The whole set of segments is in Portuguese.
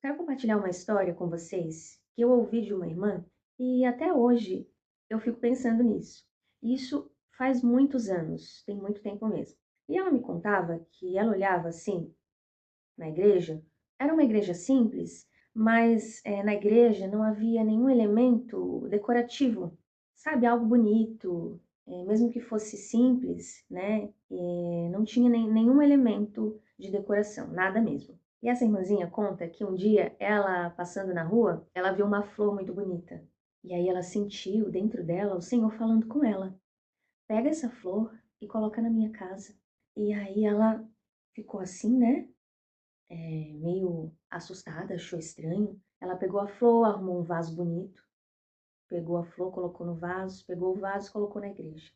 Quero compartilhar uma história com vocês que eu ouvi de uma irmã e até hoje eu fico pensando nisso. Isso faz muitos anos, tem muito tempo mesmo. E ela me contava que ela olhava assim na igreja, era uma igreja simples, mas na igreja não havia nenhum elemento decorativo, sabe, algo bonito, mesmo que fosse simples, né? Não tinha nenhum elemento de decoração, nada mesmo. E essa irmãzinha conta que um dia ela passando na rua, ela viu uma flor muito bonita. E aí ela sentiu dentro dela o Senhor falando com ela: pega essa flor e coloca na minha casa. E aí ela ficou assim, né? Meio assustada, achou estranho. Ela pegou a flor, arrumou um vaso bonito, pegou a flor, colocou no vaso, pegou o vaso e colocou na igreja.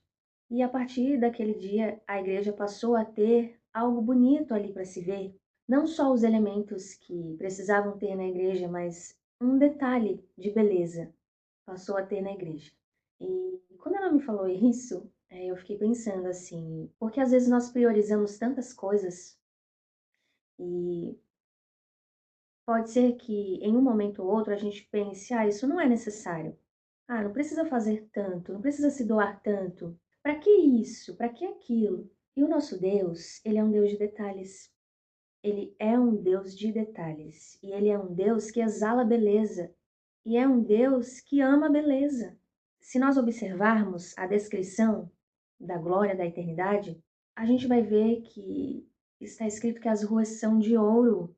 E a partir daquele dia, a igreja passou a ter algo bonito ali para se ver. Não só os elementos que precisavam ter na igreja, mas um detalhe de beleza passou a ter na igreja. E quando ela me falou isso, eu fiquei pensando assim, porque às vezes nós priorizamos tantas coisas e pode ser que em um momento ou outro a gente pense: ah, isso não é necessário. Ah, não precisa fazer tanto, não precisa se doar tanto. Para que isso? Para que aquilo? E o nosso Deus, ele é um Deus de detalhes. Ele é um Deus de detalhes. E ele é um Deus que exala beleza. E é um Deus que ama a beleza. Se nós observarmos a descrição da glória da eternidade, a gente vai ver que está escrito que as ruas são de ouro.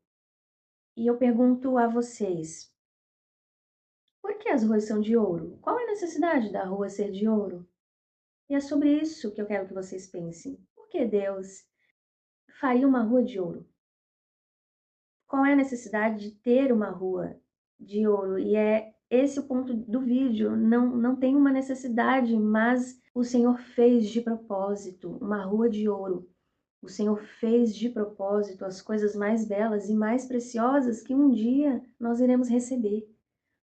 E eu pergunto a vocês: por que as ruas são de ouro? Qual é a necessidade da rua ser de ouro? E é sobre isso que eu quero que vocês pensem. Por que Deus faria uma rua de ouro? Qual é a necessidade de ter uma rua de ouro? E é esse o ponto do vídeo. Não tem uma necessidade, mas o Senhor fez de propósito uma rua de ouro. O Senhor fez de propósito as coisas mais belas e mais preciosas que um dia nós iremos receber.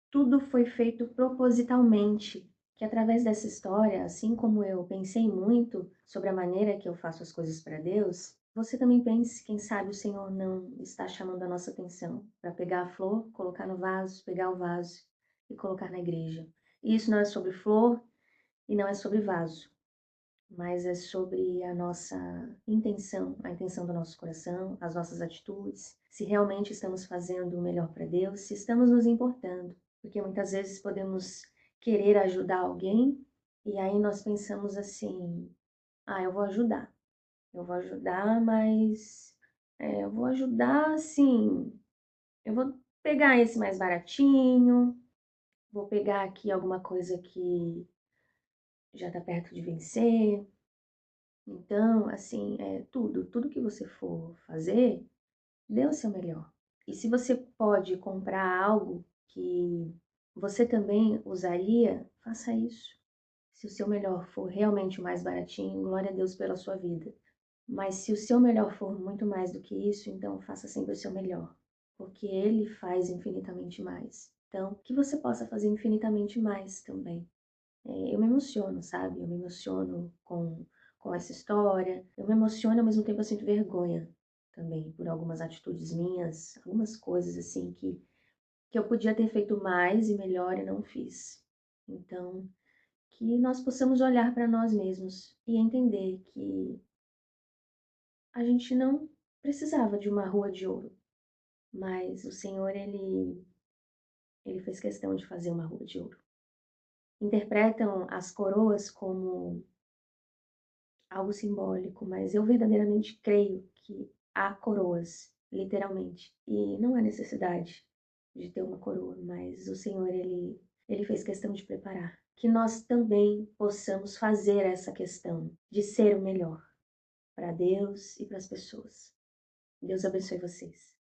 Tudo foi feito propositalmente, que através dessa história, assim como eu pensei muito sobre a maneira que eu faço as coisas para Deus, você também pense, quem sabe o Senhor não está chamando a nossa atenção para pegar a flor, colocar no vaso, pegar o vaso e colocar na igreja. E isso não é sobre flor e não é sobre vaso, mas é sobre a nossa intenção, a intenção do nosso coração, as nossas atitudes, se realmente estamos fazendo o melhor para Deus, se estamos nos importando, porque muitas vezes podemos querer ajudar alguém e aí nós pensamos assim: ah, eu vou ajudar, mas eu vou ajudar assim, eu vou pegar esse mais baratinho, vou pegar aqui alguma coisa que já está perto de vencer. Então, assim, tudo que você for fazer, dê o seu melhor. E se você pode comprar algo que você também usaria, faça isso. Se o seu melhor for realmente o mais baratinho, glória a Deus pela sua vida. Mas se o seu melhor for muito mais do que isso, então faça sempre o seu melhor, porque Ele faz infinitamente mais. Então, que você possa fazer infinitamente mais também. Eu me emociono, sabe? Eu me emociono com essa história. Eu me emociono e ao mesmo tempo eu sinto vergonha também por algumas atitudes minhas, algumas coisas assim que eu podia ter feito mais e melhor e não fiz. Então, que nós possamos olhar para nós mesmos e entender que a gente não precisava de uma rua de ouro, mas o Senhor, ele fez questão de fazer uma rua de ouro. Interpretam as coroas como algo simbólico, mas eu verdadeiramente creio que há coroas, literalmente. E não há necessidade de ter uma coroa, mas o Senhor, ele fez questão de preparar. Que nós também possamos fazer essa questão de ser o melhor para Deus e para as pessoas. Deus abençoe vocês.